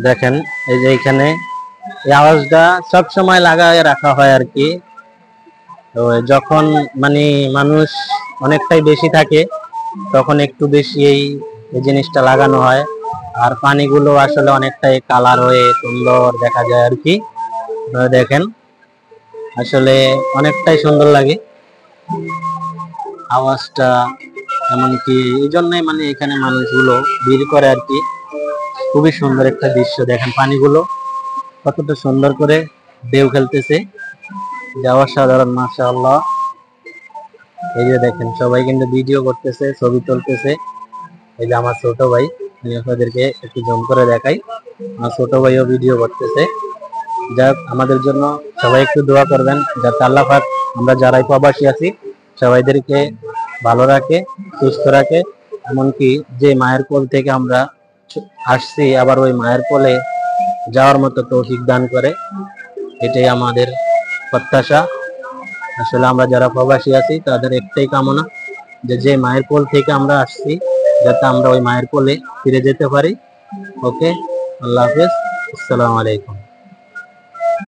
দেখেন এই যে এখানে এই আওয়াজটা সব সময় লাগায় রাখা হয় আর কি। তো যখন মানে মানুষ অনেকটাই বেশি থাকে তখন একটু বেশি এই জিনিসটা লাগানো হয়। আর পানিগুলো আসলে অনেকটাই কালার হয়ে সুন্দর দেখা যায় আর কি। দেখেন আসলে অনেকটাই সুন্দর লাগে আওয়াজটা, এমনকি এই জন্যই মানে এখানে মানুষগুলো ভিড় করে আর কি। খুবই সুন্দর একটা দৃশ্য, দেখেন পানিগুলো কতটা সুন্দর করে ঢেউ খেলতেছে, যা অসাধারণ মাশাআল্লাহ। এই যে দেখেন সবাই কিন্তু ভিডিও করতেছে, ছবি তুলতেছে। এই যে আমার ছোট ভাই, আমি আপনাদেরকে একটু জুম করে দেখাই, আমার ছোট ভাইও ভিডিও করতেছে। যাক আমাদের জন্য সবাই একটু দোয়া করবেন যাতে আল্লাহ পাক আমরা যারাই প্রবাসী আছি সবাইদেরকে ভালো রাখে, সুস্থ রাখে। এমনকি যে মায়ের কোল থেকে আমরা আসছি আবার ওই মায়ের কোলে যাওয়ার মতো তৌফিক দান করে, এটাই আমাদের প্রত্যাশা। আসলে আমরা যারা প্রবাসী আছি তাদের একটাই কামনা যে যে মায়ের কোল থেকে আমরা আসছি যাতে আমরা ওই মায়ের কোলে ফিরে যেতে পারি। ওকে, আল্লাহ হাফেজ, আসসালামু আলাইকুম।